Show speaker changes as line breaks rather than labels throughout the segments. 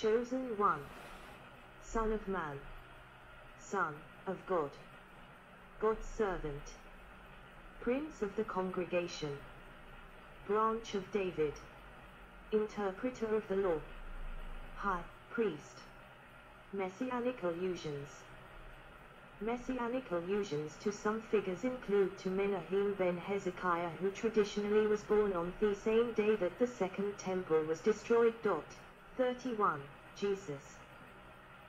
Chosen One, Son of Man, Son of God, God's servant, Prince of the congregation, Branch of David, Interpreter of the law, High Priest. Messianic allusions. Messianic allusions to some figures include to Menahem ben Hezekiah, who traditionally was born on the same day that the Second Temple was destroyed. 31. Jesus.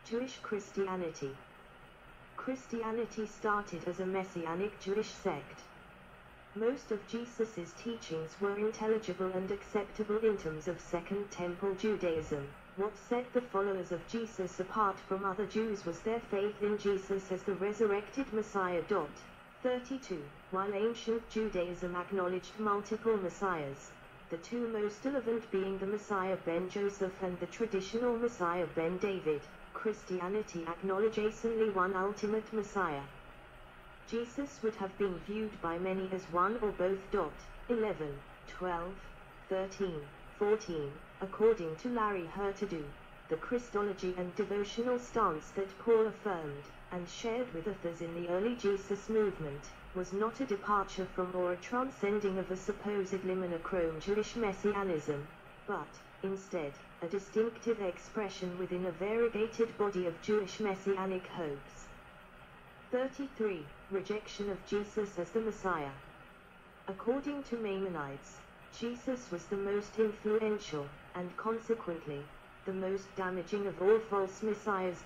Jewish Christianity. Christianity started as a Messianic Jewish sect. Most of Jesus' teachings were intelligible and acceptable in terms of Second Temple Judaism. What set the followers of Jesus apart from other Jews was their faith in Jesus as the resurrected Messiah. 32. While ancient Judaism acknowledged multiple messiahs, the two most relevant being the Messiah ben Joseph and the traditional Messiah ben David, Christianity acknowledges only one ultimate Messiah. Jesus would have been viewed by many as one or both. 11, 12, 13, 14, according to Larry Hurtado, the Christology and devotional stance that Paul affirmed, and shared with others in the early Jesus movement, was not a departure from or a transcending of a supposedly monochrome Jewish messianism, but, instead, a distinctive expression within a variegated body of Jewish messianic hopes. 33. Rejection of Jesus as the Messiah. According to Maimonides, Jesus was the most influential, and consequently, the most damaging of all false messiahs.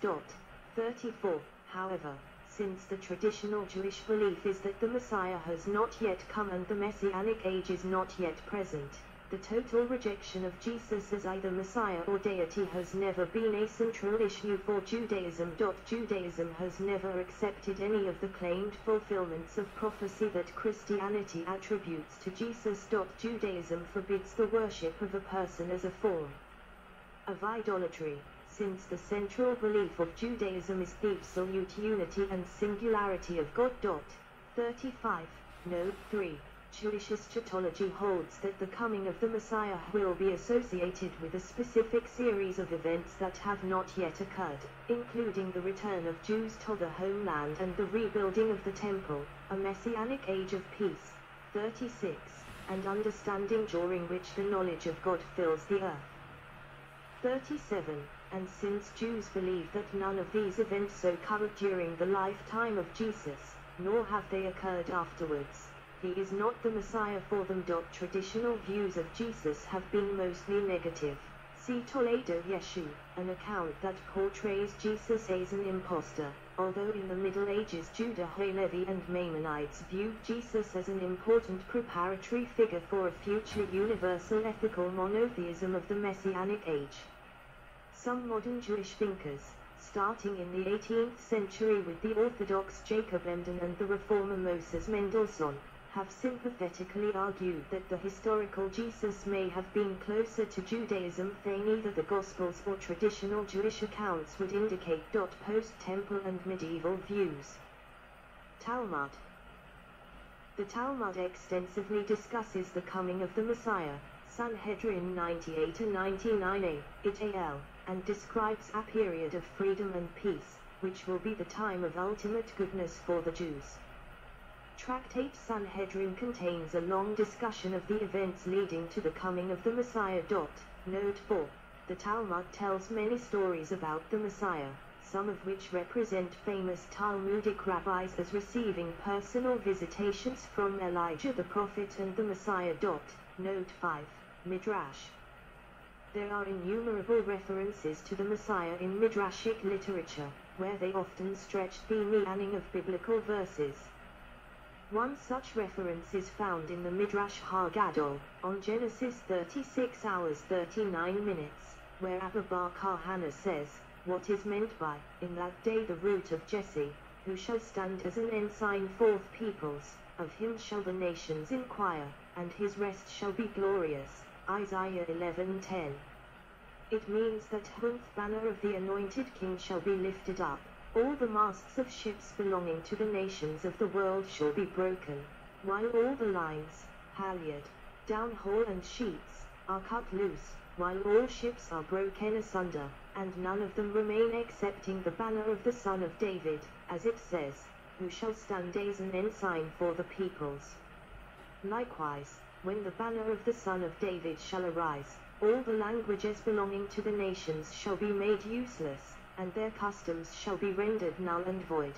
34. However, since the traditional Jewish belief is that the Messiah has not yet come and the Messianic age is not yet present, the total rejection of Jesus as either Messiah or deity has never been a central issue for Judaism. Judaism has never accepted any of the claimed fulfillments of prophecy that Christianity attributes to Jesus. Judaism forbids the worship of a person as a form of idolatry, since the central belief of Judaism is the absolute unity and singularity of God. 35. Note 3. Jewish eschatology holds that the coming of the Messiah will be associated with a specific series of events that have not yet occurred, including the return of Jews to the homeland and the rebuilding of the temple, a messianic age of peace. 36. And understanding during which the knowledge of God fills the earth. 37. And since Jews believe that none of these events occurred during the lifetime of Jesus, nor have they occurred afterwards, he is not the Messiah for them. Traditional views of Jesus have been mostly negative. See Toledo Yeshu, an account that portrays Jesus as an impostor, although in the Middle Ages Judah Halevi and Maimonides viewed Jesus as an important preparatory figure for a future universal ethical monotheism of the Messianic age. Some modern Jewish thinkers, starting in the 18th century with the Orthodox Jacob Lemden and the Reformer Moses Mendelssohn, have sympathetically argued that the historical Jesus may have been closer to Judaism than either the Gospels or traditional Jewish accounts would indicate. Post-Temple and medieval views. Talmud. The Talmud extensively discusses the coming of the Messiah, Sanhedrin 98-99a, it al., and describes a period of freedom and peace, which will be the time of ultimate goodness for the Jews. Tractate Sanhedrin contains a long discussion of the events leading to the coming of the Messiah. Note 4. The Talmud tells many stories about the Messiah, some of which represent famous Talmudic rabbis as receiving personal visitations from Elijah the prophet and the Messiah. Note 5. Midrash. There are innumerable references to the Messiah in Midrashic literature, where they often stretch the meaning of biblical verses. One such reference is found in the Midrash Haggadol, on Genesis 36 hours 39 minutes, where Abba Bar Kahana says, "What is meant by, in that day the root of Jesse, who shall stand as an ensign for the peoples, of him shall the nations inquire, and his rest shall be glorious." Isaiah 11:10. It means that the banner of the anointed king shall be lifted up. All the masts of ships belonging to the nations of the world shall be broken, while all the lines, halyard, downhaul and sheets, are cut loose, while all ships are broken asunder, and none of them remain excepting the banner of the son of David, as it says, who shall stand as an ensign for the peoples. Likewise, when the banner of the son of David shall arise, all the languages belonging to the nations shall be made useless, and their customs shall be rendered null and void.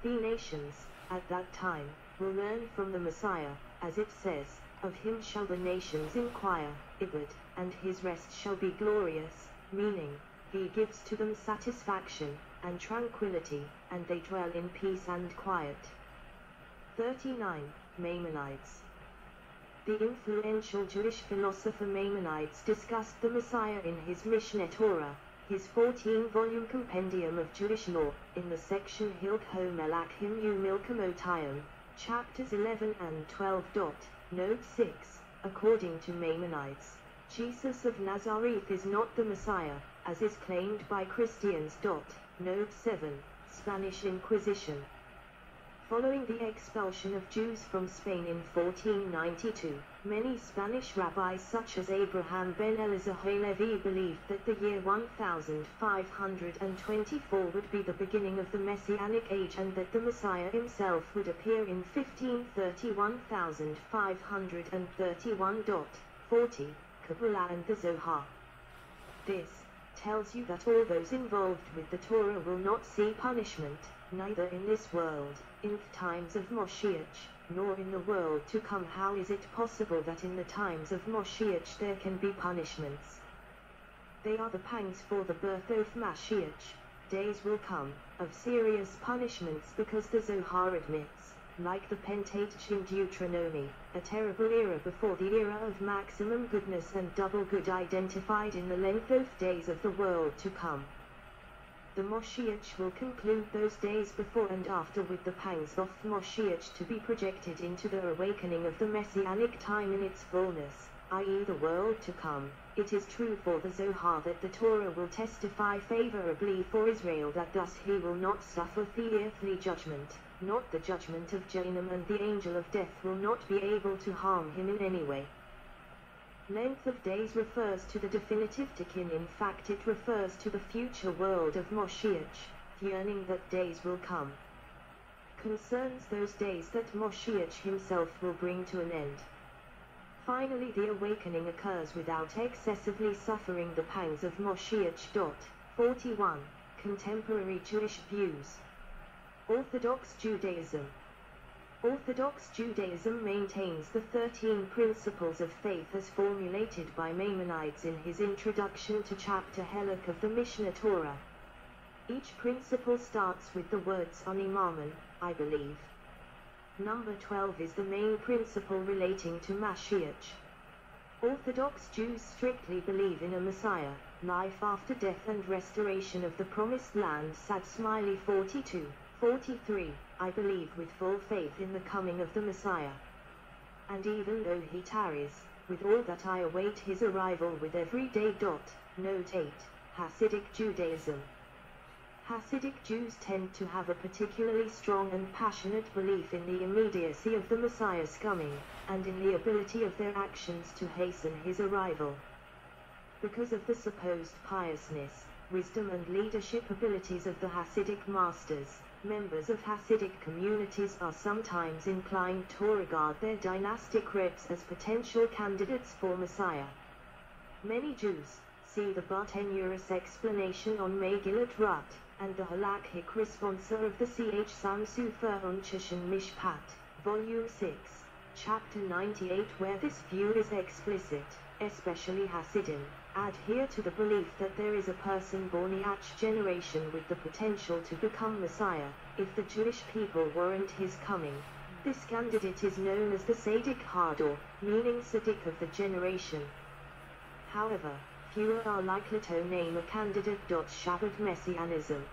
The nations, at that time, will learn from the Messiah, as it says, of him shall the nations inquire, Ibid, and his rest shall be glorious, meaning, he gives to them satisfaction, and tranquility, and they dwell in peace and quiet. 39. Maimonides. The influential Jewish philosopher Maimonides discussed the Messiah in his Mishneh Torah, his 14-volume compendium of Jewish law, in the section Hilchot Melachim Umilkamotayim, chapters 11 and 12. Note 6. According to Maimonides, Jesus of Nazareth is not the Messiah, as is claimed by Christians. Note 7. Spanish Inquisition. Following the expulsion of Jews from Spain in 1492, many Spanish rabbis such as Abraham ben Elazar Halevi believed that the year 1524 would be the beginning of the Messianic age and that the Messiah himself would appear in 1531. 40. Kabbalah and the Zohar. This tells you that all those involved with the Torah will not see punishment, neither in this world, in the times of Moshiach, nor in the world to come. How is it possible that in the times of Moshiach there can be punishments? They are the pangs for the birth of Mashiach. Days will come, of serious punishments, because the Zohar admits, like the Pentateuch in Deuteronomy, a terrible era before the era of maximum goodness and double good identified in the length of days of the world to come. The Moshiach will conclude those days before and after with the pangs of Moshiach to be projected into the awakening of the Messianic time in its fullness, i.e. the world to come. It is true for the Zohar that the Torah will testify favorably for Israel, that thus he will not suffer the earthly judgment, not the judgment of Jahannam, and the angel of death will not be able to harm him in any way. Length of days refers to the definitive tikkun. In fact, it refers to the future world of Moshiach, yearning that days will come. Concerns those days that Moshiach himself will bring to an end. Finally, the awakening occurs without excessively suffering the pangs of Moshiach. 41. Contemporary Jewish views. Orthodox Judaism. Orthodox Judaism maintains the 13 principles of faith as formulated by Maimonides in his introduction to chapter Helek of the Mishneh Torah. Each principle starts with the words Ani Maamon, I believe. Number 12 is the main principle relating to Mashiach. Orthodox Jews strictly believe in a Messiah, life after death and restoration of the promised land. Sad Smiley 42. 43. I believe with full faith in the coming of the Messiah. And even though he tarries, with all that I await his arrival with every day. Note 8. Hasidic Judaism. Hasidic Jews tend to have a particularly strong and passionate belief in the immediacy of the Messiah's coming, and in the ability of their actions to hasten his arrival. Because of the supposed piousness, wisdom and leadership abilities of the Hasidic masters, members of Hasidic communities are sometimes inclined to regard their dynastic reps as potential candidates for Messiah. Many Jews see the Bartenurus explanation on Megillat Rut, and the halakhic response of the Ch. Sam Sufer Unchach and Mishpat, Volume 6, Chapter 98, where this view is explicit. Especially Hasidim adhere to the belief that there is a person born each generation with the potential to become Messiah, if the Jewish people warrant his coming. This candidate is known as the Sadiq Hador, meaning Sadiq of the generation. However, fewer are likely to name a candidate. Shabbat Messianism.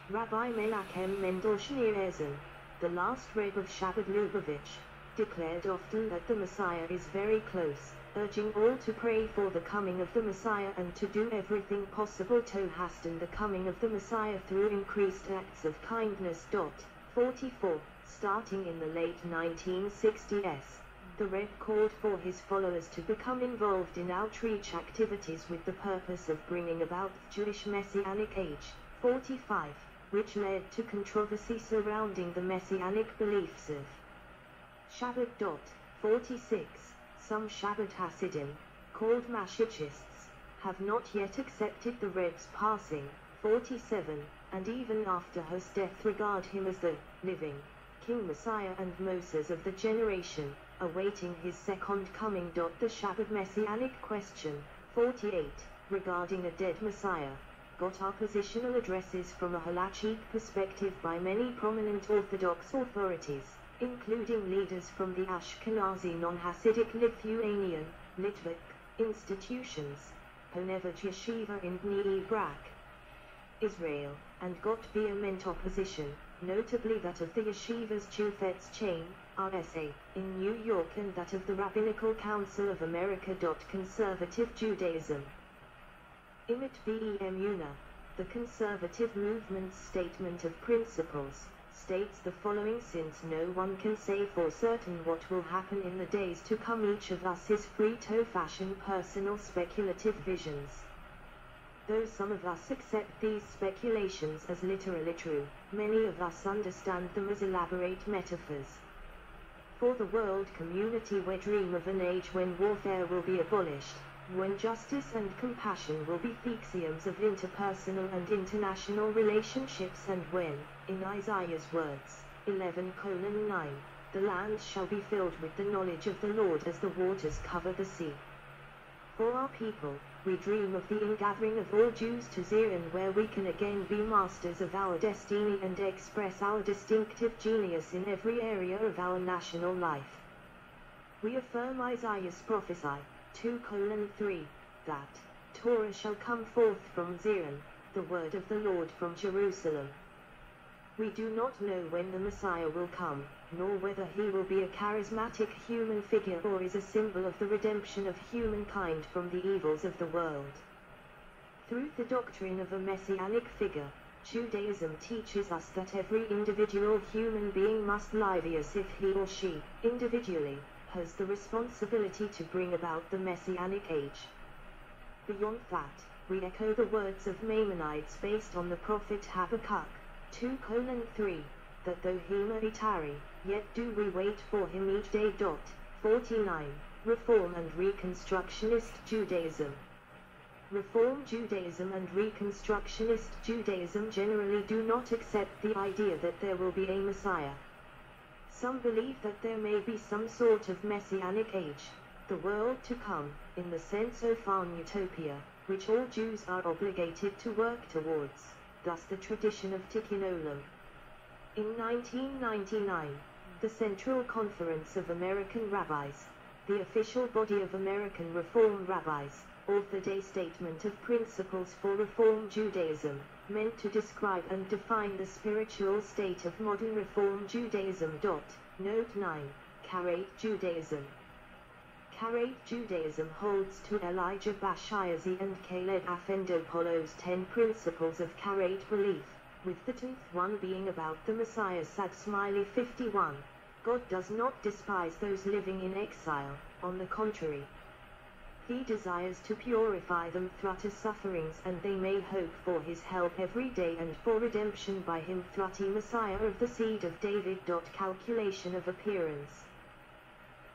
Rabbi Menachem Mendel Schneerson, the last Reb of Shabbat Lubavitch, declared often that the Messiah is very close, urging all to pray for the coming of the Messiah and to do everything possible to hasten the coming of the Messiah through increased acts of kindness. 44. Starting in the late 1960s, The Rebbe called for his followers to become involved in outreach activities with the purpose of bringing about the Jewish Messianic age, 45, which led to controversy surrounding the Messianic beliefs of Shabbat. 46. Some Shabbat Hasidim, called Mashichists, have not yet accepted the Rebbe's passing, 47, and even after his death regard him as the living King Messiah and Moses of the generation, awaiting his second coming. The Shabbat Messianic question, 48, regarding a dead Messiah, got oppositional addresses from a halachic perspective by many prominent Orthodox authorities, including leaders from the Ashkenazi non-Hasidic Lithuanian, Litvak, institutions, Ponevich Yeshiva in Bnei Brak, Israel, and got vehement opposition, notably that of the Yeshiva's Chufetz Chaim, RSA, in New York and that of the Rabbinical Council of America. Conservative Judaism. Imit B'Emunah, the conservative movement's statement of principles, states the following: since no one can say for certain what will happen in the days to come, each of us is free to fashion personal speculative visions. Though some of us accept these speculations as literally true, many of us understand them as elaborate metaphors. For the world community, we dream of an age when warfare will be abolished, when justice and compassion will be the axioms of interpersonal and international relationships, and when, in Isaiah's words, 11:9, the lands shall be filled with the knowledge of the Lord as the waters cover the sea. For our people, we dream of the ingathering of all Jews to Zion, where we can again be masters of our destiny and express our distinctive genius in every area of our national life. We affirm Isaiah's prophesy, 2:3, that Torah shall come forth from Zion, the word of the Lord from Jerusalem. We do not know when the Messiah will come, nor whether he will be a charismatic human figure or is a symbol of the redemption of humankind from the evils of the world. Through the doctrine of a messianic figure, Judaism teaches us that every individual human being must live as if he or she, individually, has the responsibility to bring about the messianic age. Beyond that, we echo the words of Maimonides based on the prophet Habakkuk, 2:3, that though he may tarry, yet do we wait for him each day. 49. Reform and Reconstructionist Judaism. Reform Judaism and Reconstructionist Judaism generally do not accept the idea that there will be a Messiah. Some believe that there may be some sort of messianic age, the world to come, in the sense of an utopia, which all Jews are obligated to work towards, thus the tradition of Tikkun Olam. In 1999, the Central Conference of American Rabbis, the official body of American Reform rabbis, authored a statement of principles for Reform Judaism, meant to describe and define the spiritual state of modern Reform Judaism. Note 9. Kareit Judaism. Kareit Judaism holds to Elijah Bashiazi and Caleb Afendopoulos' 10 principles of Kareit belief, with the 10th one being about the Messiah. 51. God does not despise those living in exile, on the contrary. He desires to purify them through his sufferings, and they may hope for his help every day and for redemption by him through the Messiah of the seed of David. Calculation of appearance.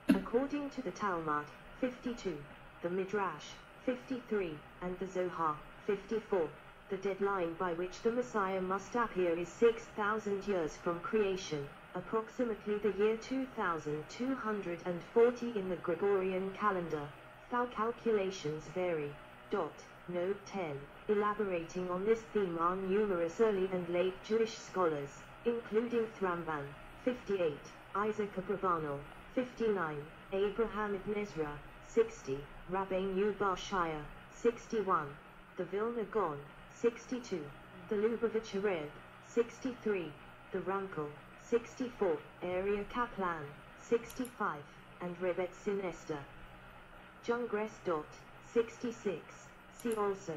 According to the Talmud, 52, the Midrash, 53, and the Zohar, 54, the deadline by which the Messiah must appear is 6,000 years from creation, approximately the year 2240 in the Gregorian calendar. Thou calculations vary. Note 10. Elaborating on this theme are numerous early and late Jewish scholars, including Ramban, 58, Isaac Abravanel, 59, Abraham ibn Ezra, 60, Rabbeinu Bar Shia, 61, the Vilna Gaon, 62, the Lubavitcher Rebbe, 63, the Rankel, 64, Area Kaplan, 65, and Rebbetzin Esther. Jungress. 66. See also